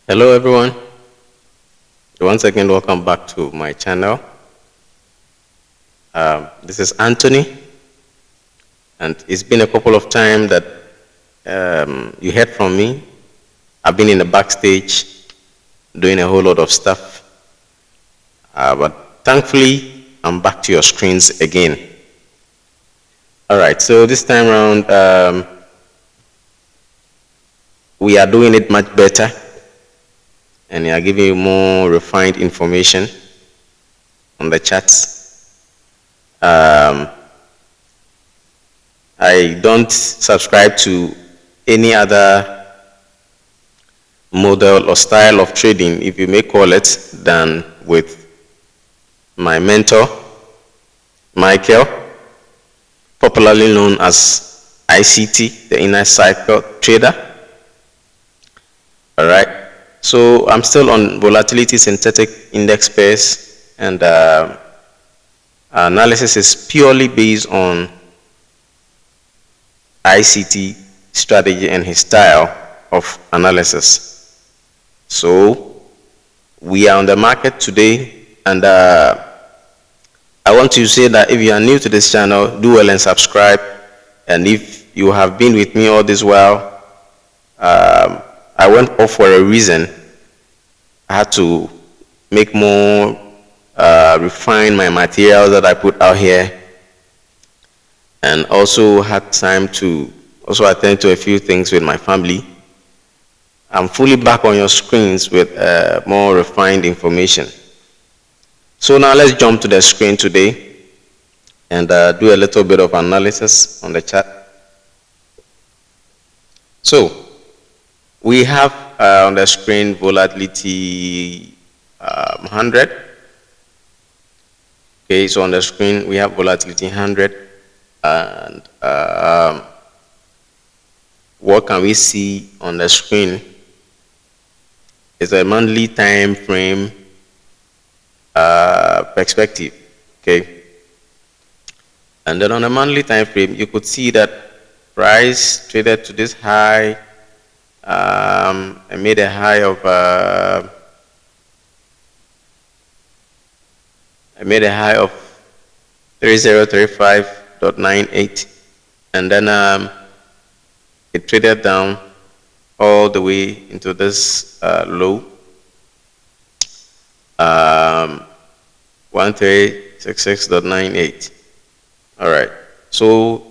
Hello everyone. Once again, welcome back to my channel. This is Anthony, and it's been a couple of times that you heard from me. I've been in the backstage doing a whole lot of stuff, but thankfully, I'm back to your screens again. All right, so this time around, we are doing it much better, and we are giving you more refined information on the chats. I don't subscribe to any other model or style of trading, if you may call it, than with my mentor, Michael, popularly known as ICT, the inner cycle trader. All right. So I'm still on volatility synthetic index pairs, and analysis is purely based on ICT strategy and his style of analysis. So we are on the market today, and I want to say that if you are new to this channel, do well and subscribe. And if you have been with me all this while, I went off for a reason. I had to make more, refine my material that I put out here, and also had time to also attend to a few things with my family. I'm fully back on your screens with more refined information. So now let's jump to the screen today and do a little bit of analysis on the chart. So we have on the screen volatility 100. Okay, so on the screen we have volatility 100. And what can we see on the screen is a monthly time frame perspective. Okay, and then on a monthly time frame, you could see that price traded to this high. I made a high of 3035.98, and then it traded down all the way into this low, 1366.98. All right. So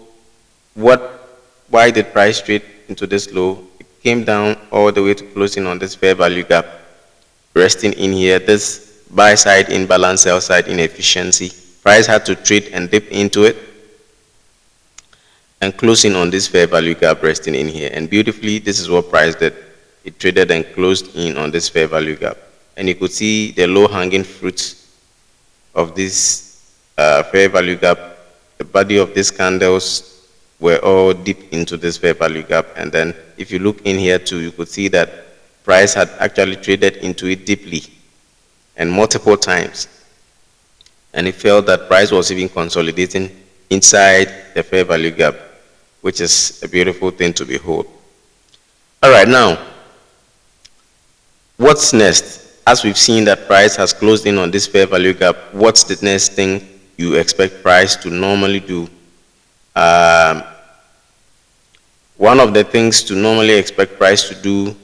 why did price trade into this low? It came down all the way to closing on this fair value gap, resting in here. This buy side imbalance, sell side inefficiency. Price had to trade and dip into it, and closing on this fair value gap, resting in here. And beautifully, this is what price did. It traded and closed in on this fair value gap. And you could see the low hanging fruits of this fair value gap. The body of these candles were all deep into this fair value gap. And then if you look in here too, you could see that price had actually traded into it deeply and multiple times. And it felt that price was even consolidating inside the fair value gap, which is a beautiful thing to behold. All right, now, what's next? As we've seen that price has closed in on this fair value gap, what's the next thing you expect price to normally do? One of the things to normally expect price to do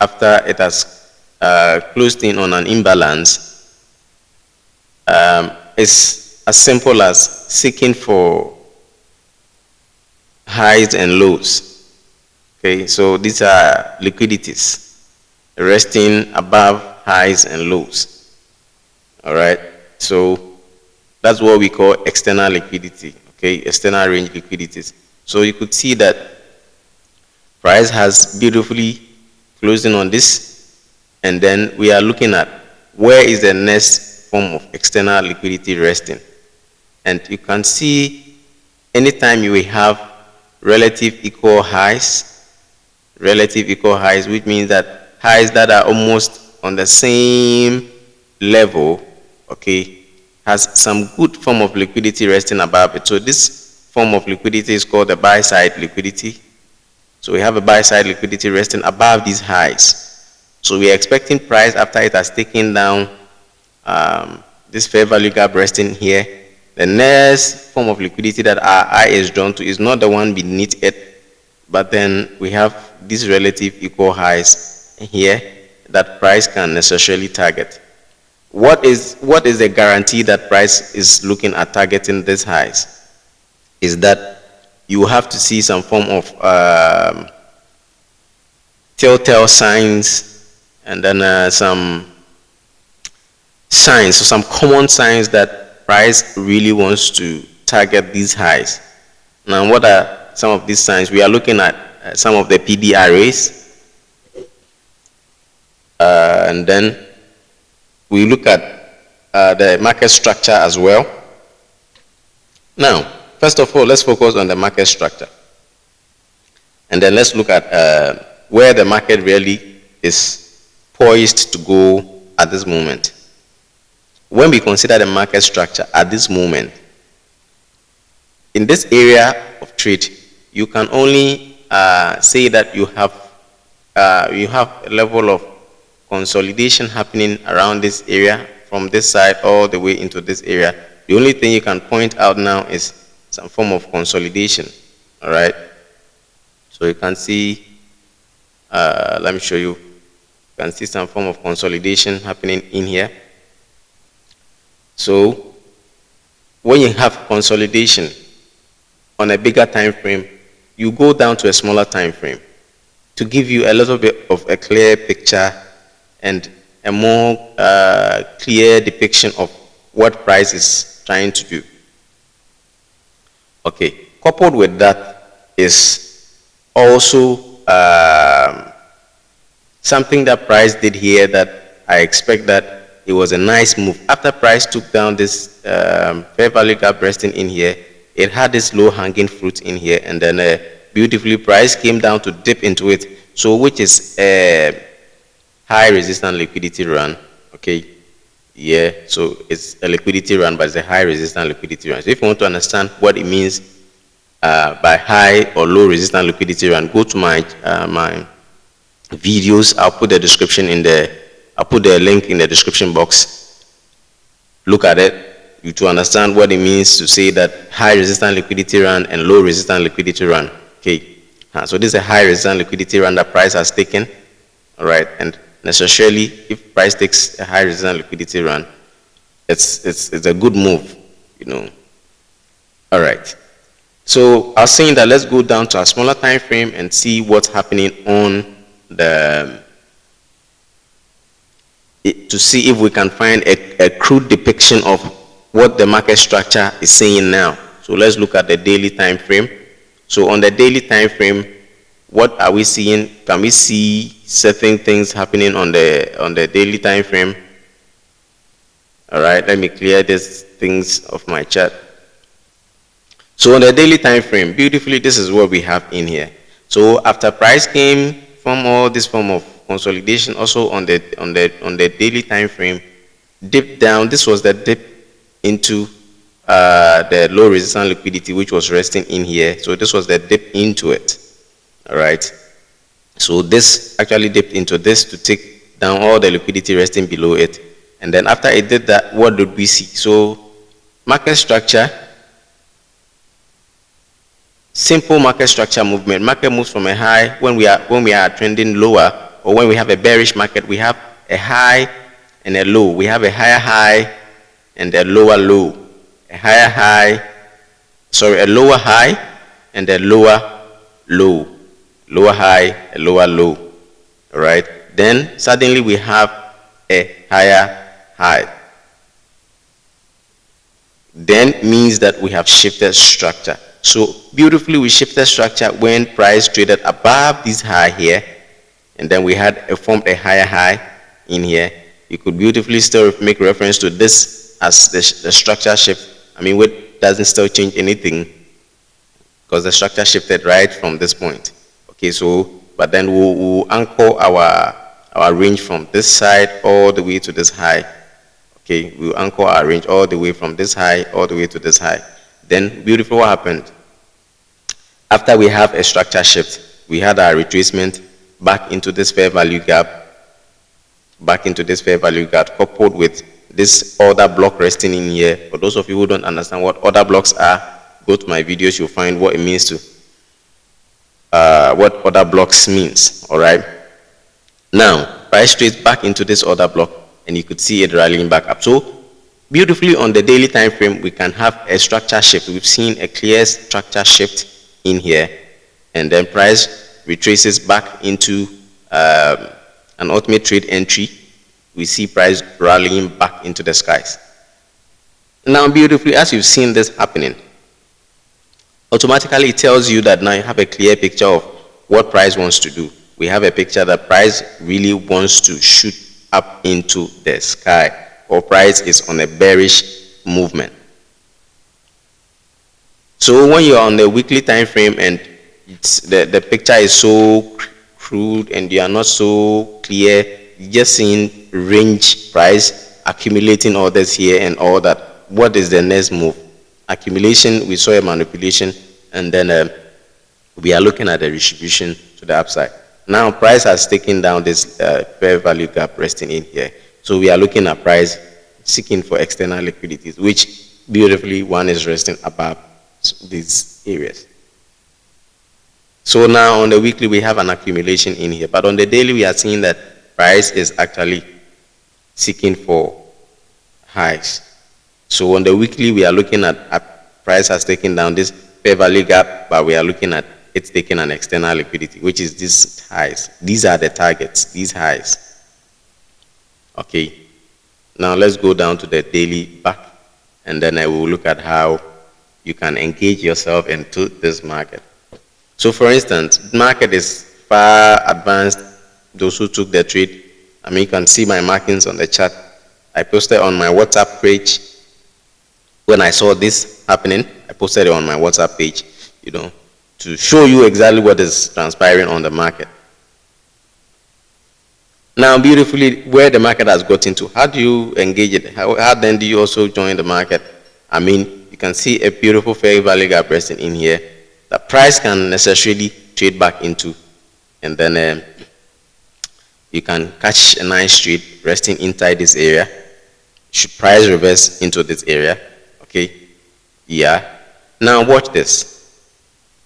after it has closed in on an imbalance is as simple as seeking for highs and lows. Okay, so these are liquidities resting above highs and lows. All right, so that's what we call external liquidity. Okay, external range liquidities. So you could see that price has beautifully closed in on this, and then we are looking at where is the next form of external liquidity resting. And you can see anytime you have relative equal highs, which means that highs that are almost on the same level, okay, has some good form of liquidity resting above it. So this form of liquidity is called the buy side liquidity. So we have a buy side liquidity resting above these highs. So we are expecting price after it has taken down this fair value gap resting here. The next form of liquidity that our eye is drawn to is not the one beneath it, but then we have these relative equal highs here that price can necessarily target. What is the guarantee that price is looking at targeting these highs? Is that you have to see some form of telltale signs, and then some signs, so some common signs that price really wants to target these highs. Now, what are some of these signs? We are looking at some of the PD arrays, and then we look at the market structure as well. Now, first of all, let's focus on the market structure, and then let's look at where the market really is poised to go at this moment. When we consider the market structure at this moment, in this area of trade, you can only say that you have a level of consolidation happening around this area from this side all the way into this area. The only thing you can point out now is some form of consolidation. All right. So you can see. Let me show you. You can see some form of consolidation happening in here. So when you have consolidation on a bigger time frame, you go down to a smaller time frame to give you a little bit of a clear picture and a more clear depiction of what price is trying to do. Okay, coupled with that is also something that price did here that I expect that it was a nice move. After price took down this fair value gap resting in here, it had this low hanging fruit in here, and then beautifully price came down to dip into it, so which is a high resistance liquidity run. Okay, yeah, so it's a liquidity run, but it's a high resistance liquidity run. So if you want to understand what it means by high or low resistance liquidity run, go to my my videos. I'll put the description in the I'll put the link in the description box. Look at it to understand what it means to say that high resistance liquidity run and low resistance liquidity run. Okay, so this is a high resistance liquidity run that price has taken. All right, and necessarily if price takes a high resistance liquidity run, it's a good move, you know. All right. So I was saying that let's go down to a smaller time frame and see what's happening on the to see if we can find a crude depiction of what the market structure is saying now. So let's look at the daily time frame. So on the daily time frame, what are we seeing? Can we see certain things happening on the daily time frame? All right, let me clear these things off my chart. So on the daily time frame, beautifully, this is what we have in here. So after price came from all this form of consolidation, also on the daily time frame, dip down. This was the dip into the low resistance liquidity, which was resting in here. So this was the dip into it. All right. So this actually dipped into this to take down all the liquidity resting below it. And then after it did that, what did we see? So market structure, simple market structure movement. Market moves from a high when we are trending lower, or when we have a bearish market, we have a high and a low. We have a higher high and a lower low. A higher high, sorry, a lower high and a lower low. Lower high, a lower low. All right. Then suddenly we have a higher high. Then means that we have shifted structure. So beautifully we shifted structure when price traded above this high here, and then we had formed a higher high in here. You could beautifully still make reference to this as the structure shift. I mean, it doesn't still change anything because the structure shifted right from this point. Okay, so but then we'll anchor our range from this side all the way to this high. Okay, we'll anchor our range all the way from this high all the way to this high. Then beautiful, what happened? After we have a structure shift, we had our retracement back into this fair value gap, back into this fair value gap, coupled with this order block resting in here. For those of you who don't understand what order blocks are, go to my videos, you'll find what it means to what order blocks means. All right. Now, price trades back into this order block, and you could see it rallying back up. So, beautifully on the daily time frame, we can have a structure shift. We've seen a clear structure shift in here, and then price retraces back into an ultimate trade entry. We see price rallying back into the skies. Now, beautifully, as you've seen this happening, automatically it tells you that now you have a clear picture of what price wants to do. We have a picture that price really wants to shoot up into the sky, or price is on a bearish movement. So when you are on the weekly time frame and the picture is so crude and you are not so clear, you're just seeing range price accumulating orders here and all that. What is the next move? Accumulation, we saw a manipulation, and then we are looking at the distribution to the upside. Now price has taken down this fair value gap resting in here. So we are looking at price seeking for external liquidities, which beautifully one is resting above these areas. So now on the weekly we have an accumulation in here, but on the daily we are seeing that price is actually seeking for highs. So on the weekly we are looking at price has taken down this fair value gap, but we are looking at it's taking an external liquidity, which is these highs. These are the targets, these highs. Okay. Now let's go down to the daily back, and then I will look at how you can engage yourself into this market. So for instance, market is far advanced. Those who took the trade, I mean, you can see my markings on the chart. I posted on my WhatsApp page. When I saw this happening, I posted it on my WhatsApp page, to show you exactly what is transpiring on the market. Now, beautifully, where the market has got into, how do you engage it? How then do you also join the market? I mean, you can see a beautiful fair value gap resting in here. The price can necessarily trade back into, and then you can catch a nice trade resting inside this area. Should price reverse into this area? Okay, yeah. Now watch this.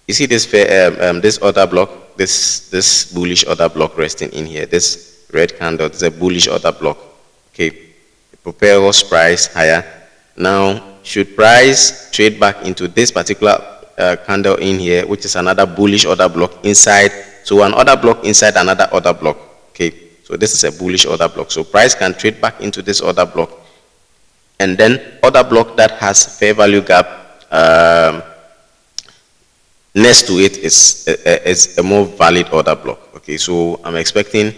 You see this this order block, this bullish order block resting in here. This red candle is a bullish order block. Okay, it propels price higher. Now, should price trade back into this particular candle in here, which is another bullish order block inside. So an order block inside another order block. Okay, so this is a bullish order block. So price can trade back into this order block, and then order block that has fair value gap next to it is a more valid order block. Okay, so I'm expecting,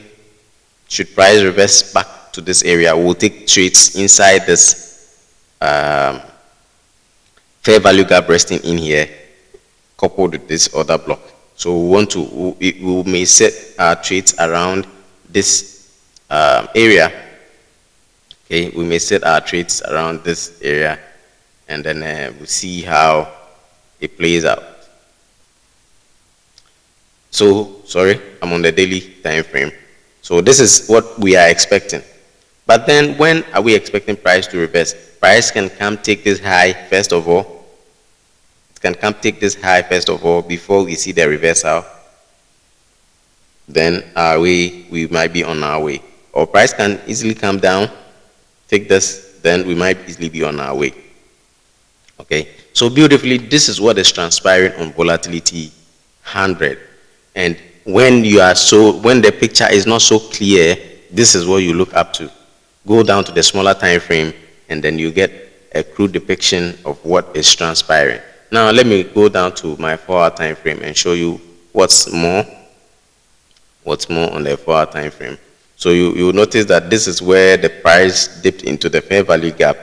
should price reverse back to this area, we'll take trades inside this fair value gap resting in here, coupled with this order block. So we may set our trades around this area. Okay, we may set our trades around this area, and then we'll see how it plays out. So, sorry, I'm on the daily time frame. So this is what we are expecting. But then when are we expecting price to reverse? Price can come take this high first of all. It can come take this high first of all before we see the reversal. Then we might be on our way. Or price can easily come down, take this, then we might easily be on our way. Okay, so beautifully, this is what is transpiring on volatility 100. And when the picture is not so clear, this is what you look up to. Go down to the smaller time frame, and then you get a crude depiction of what is transpiring. Now let me go down to my 4-hour time frame and show you what's more on the 4-hour time frame. So you notice that this is where the price dipped into the fair value gap.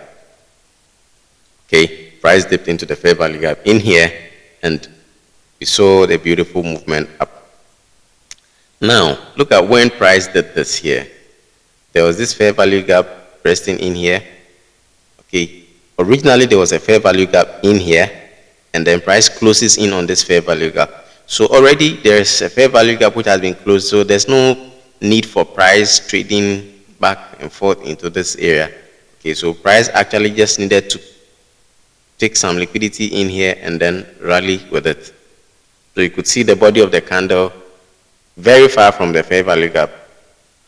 Okay, price dipped into the fair value gap in here, and we saw the beautiful movement up. Now, look at when price did this here. There was this fair value gap resting in here. Okay, originally there was a fair value gap in here, and then price closes in on this fair value gap. So already there's a fair value gap which has been closed, so there's no need for price trading back and forth into this area. Okay, so price actually just needed to take some liquidity in here and then rally with it. So you could see the body of the candle very far from the fair value gap.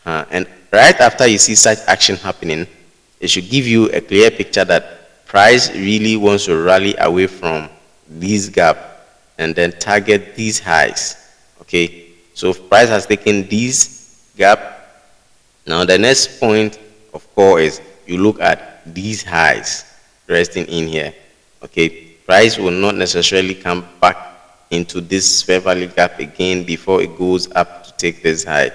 And right after you see such action happening, it should give you a clear picture that price really wants to rally away from this gap and then target these highs. Okay, so price has taken this gap. Now the next point of call is you look at these highs resting in here. Okay, price will not necessarily come back into this fair value gap again before it goes up to take this high.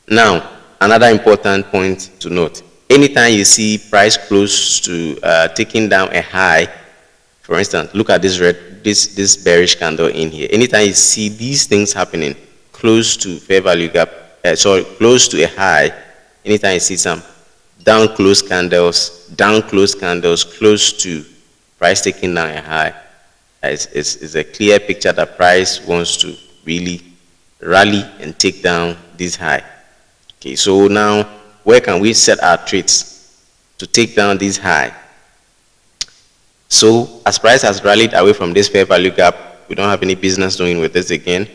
Now, another important point to note, anytime you see price close to taking down a high, for instance, look at this bearish candle in here. Anytime you see these things happening close to fair value gap, close to a high, anytime you see some down close candles, close to price taking down a high, it's a clear picture that price wants to really rally and take down this high. Okay, so now where can we set our trades to take down this high? So as price has rallied away from this fair value gap, we don't have any business doing with this again.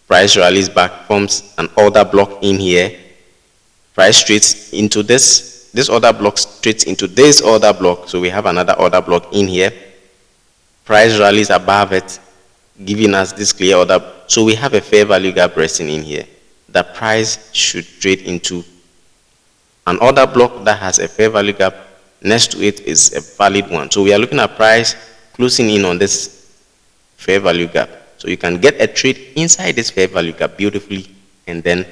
Price rallies back, forms an order block in here. Price trades into this order block, trades into this order block. So we have another order block in here. Price rallies above it, giving us this clear order. So we have a fair value gap resting in here. The price should trade into an order block that has a fair value gap. Next to it is a valid one. So we are looking at price closing in on this fair value gap. So you can get a trade inside this fair value gap beautifully and then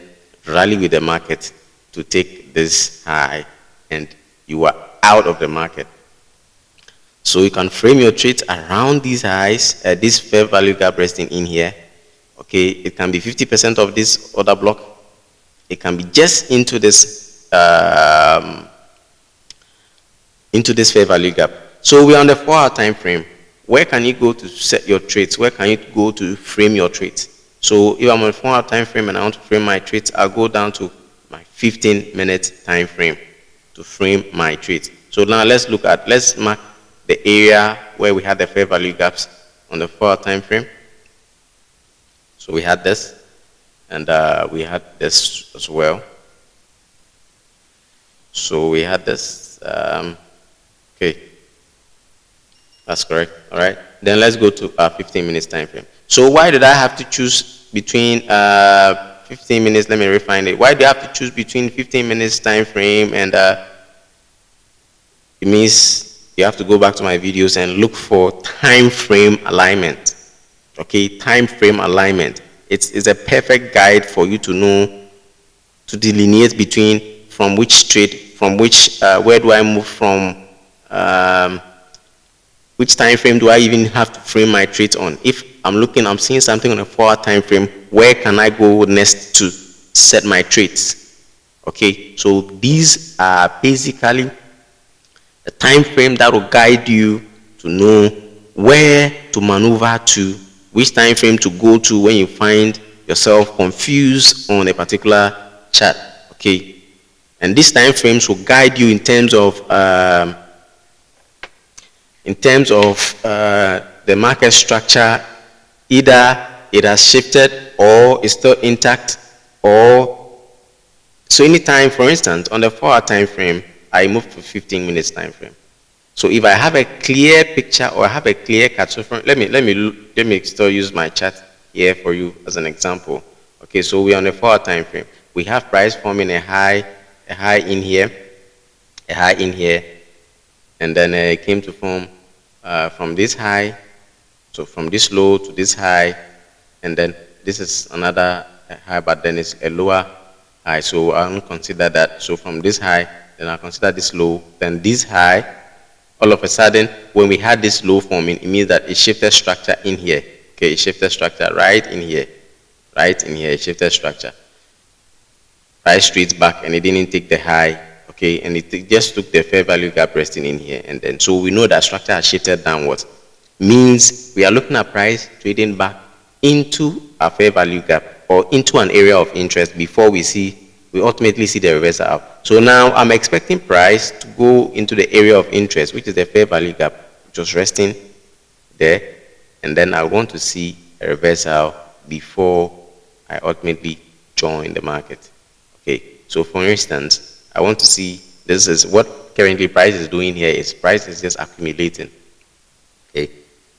rally with the market to take this high, and you are out of the market. So you can frame your trades around these highs, this fair value gap resting in here. Okay, it can be 50% of this order block. It can be just into this fair value gap. So we are on the 4-hour time frame. Where can you go to set your trades? Where can you go to frame your trades? So if I'm on a 4-hour time frame and I want to frame my trades, I'll go down to my 15-minute time frame to frame my trades. So now let's mark the area where we had the fair value gaps on the 4-hour time frame. So we had this, and we had this as well. So we had this. Okay, that's correct. All right. Then let's go to our 15 minutes time frame. So why did I have to choose between 15 minutes? Let me refine it. Why do I have to choose between 15 minutes time frame and it means you have to go back to my videos and look for time frame alignment. Okay, time frame alignment. It's a perfect guide for you to know, to delineate between from which trade, from which, where do I move from, which time frame do I even have to frame my trades on. If I'm seeing something on a 4-hour time frame, where can I go next to set my trades? Okay, so these are basically the time frame that will guide you to know where to maneuver to, which time frame to go to when you find yourself confused on a particular chart. Okay, and these time frames will guide you in terms of the market structure. Either it has shifted or it's still intact, or so anytime, for instance, on the 4-hour time frame, I move to 15 minutes time frame. So if I have a clear picture or I have a clear cut, so let me still use my chart here for you as an example. Okay, so we're on a 4-hour time frame. We have price forming a high in here, and then it came to form from this high, so from this low to this high, and then this is another high, but then it's a lower high. So I don't consider that. So from this high, then I consider this low, then this high. All of a sudden, when we had this low forming, it means that it shifted structure in here. Okay, it shifted structure right in here, it shifted structure. Price trades back, and it didn't take the high. Okay, and it just took the fair value gap resting in here, and then so we know that structure has shifted downwards. Means we are looking at price trading back into a fair value gap or into an area of interest before we ultimately see the reversal up. So now I'm expecting price to go into the area of interest, which is the fair value gap, just resting there, and then I want to see a reversal before I ultimately join the market. Okay, so for instance, I want to see, this is what currently price is doing here, is price is just accumulating. Okay,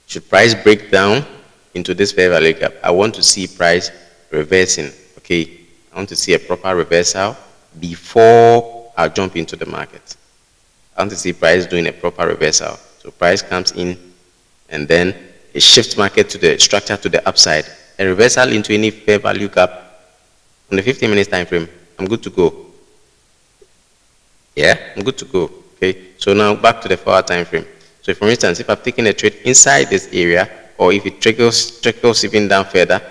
should price break down into this fair value gap, I want to see price reversing. Okay, I want to see a proper reversal before I jump into the market. I want to see price doing a proper reversal. So price comes in and then it shifts market to the structure to the upside. A reversal into any fair value gap on the 15 minutes time frame, I'm good to go. Yeah, I'm good to go. Okay, so now back to the 4-hour time frame. So for instance, if I've taken a trade inside this area, or if it trickles even down further,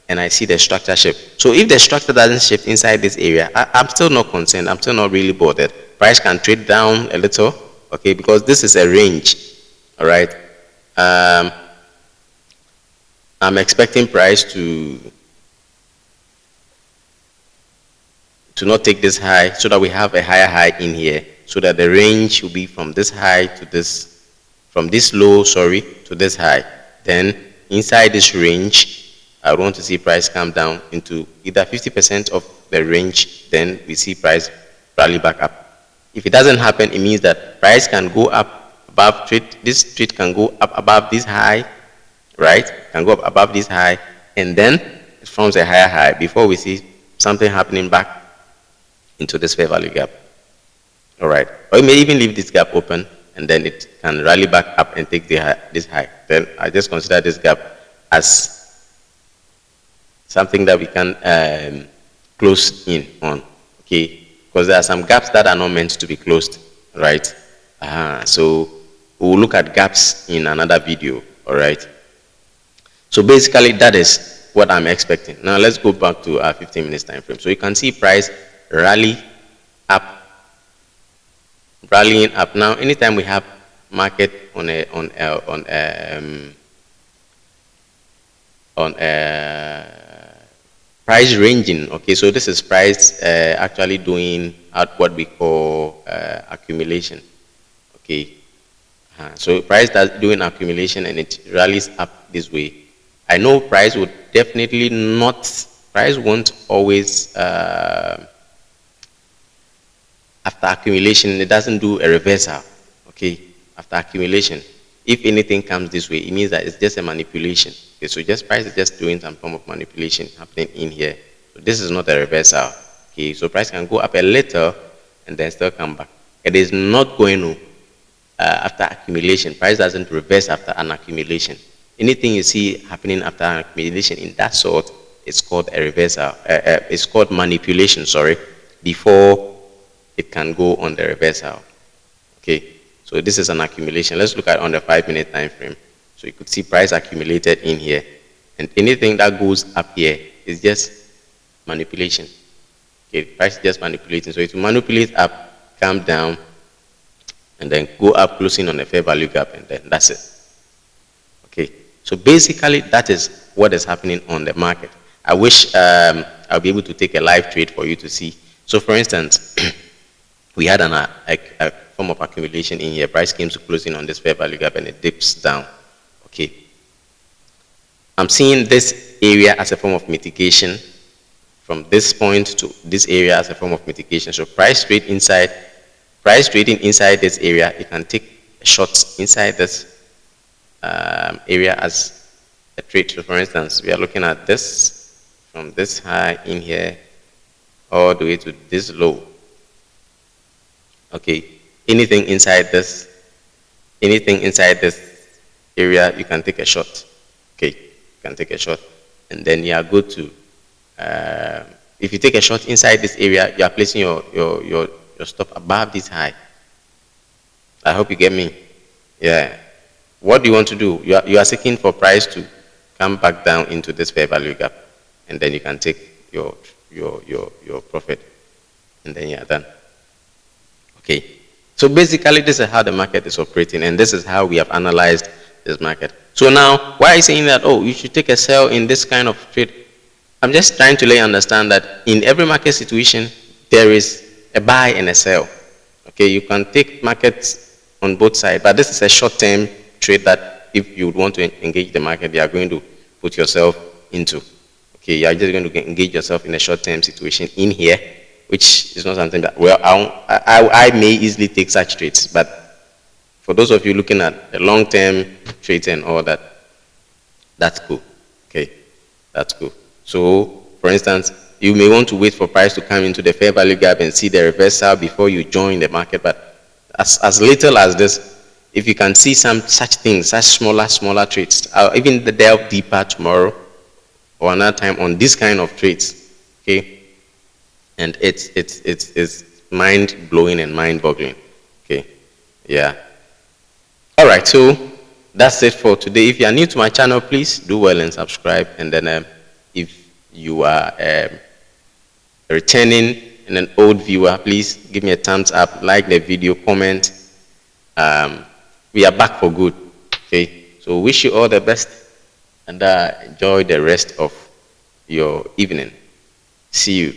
and I see the structure shift. So if the structure doesn't shift inside this area, I'm still not concerned. I'm still not really bothered. Price can trade down a little, okay, because this is a range, all right. I'm expecting price to not take this high, so that we have a higher high in here, so that the range will be from this high to this, from this low, sorry, to this high. Then inside this range, I want to see price come down into either 50% of the range, then we see price rally back up. If it doesn't happen, it means that price can go up above trade, this trade can go up above this high, right? Can go up above this high, and then it forms a higher high before we see something happening back into this fair value gap. All right, or you may even leave this gap open, and then it can rally back up and take this high. Then I just consider this gap as something that we can close in on, okay? Because there are some gaps that are not meant to be closed, right? So we'll look at gaps in another video, all right? So basically, that is what I'm expecting. Now let's go back to our 15 minutes time frame. So you can see price rally up, rallying up. Now, anytime we have market on a price ranging, okay, so this is price actually doing at what we call accumulation, okay. So price does doing accumulation and it rallies up this way. I know price would definitely not, price won't always, after accumulation, it doesn't do a reversal, okay, after accumulation. If anything comes this way, it means that it's just a manipulation. Okay, so just price is just doing some form of manipulation happening in here. So this is not a reversal. Okay, so price can go up a little and then still come back. It is not going to, after accumulation, price doesn't reverse after an accumulation. Anything you see happening after an accumulation in that sort, it's called a reversal. It's called manipulation, sorry, before it can go on the reversal. Okay. So this is an accumulation. Let's look at on the 5-minute time frame. So you could see price accumulated in here. And anything that goes up here is just manipulation. Okay, price is just manipulating. So it will manipulate up, come down, and then go up closing on the fair value gap, and then that's it. Okay. So basically that is what is happening on the market. I wish I'll be able to take a live trade for you to see. So for instance, we had a form of accumulation in here. Price came to closing on this fair value gap and it dips down. Okay. I'm seeing this area as a form of mitigation. From this point to this area as a form of mitigation. So price trading inside this area, you can take shots inside this area as a trade. So for instance, we are looking at this from this high in here all the way to this low. Okay, anything inside this area, you can take a shot. Okay, you can take a shot, and then you are good to. If you take a shot inside this area, you are placing your stop above this high. I hope you get me. Yeah. What do you want to do? You are seeking for price to come back down into this fair value gap, and then you can take your profit, and then you are done. Okay, so basically this is how the market is operating, and this is how we have analyzed this market. So now, why are you saying that, oh, you should take a sell in this kind of trade? I'm just trying to let you understand that in every market situation, there is a buy and a sell. Okay, you can take markets on both sides, but this is a short-term trade that if you would want to engage the market, you are going to put yourself into. Okay, you are just going to engage yourself in a short-term situation in here, which is not something that, well, I may easily take such trades, but for those of you looking at the long-term trades and all that, that's cool. Okay, that's cool. So, for instance, you may want to wait for price to come into the fair value gap and see the reversal before you join the market. But as little as this, if you can see some such things, such smaller trades, even the delve deeper tomorrow or another time on this kind of trades, okay, and it's mind blowing and mind boggling. Okay, yeah. All right, so that's it for today. If you are new to my channel, please do well and subscribe. And then if you are returning and an old viewer, please give me a thumbs up, like the video, comment. We are back for good. Okay, so wish you all the best and enjoy the rest of your evening. See you.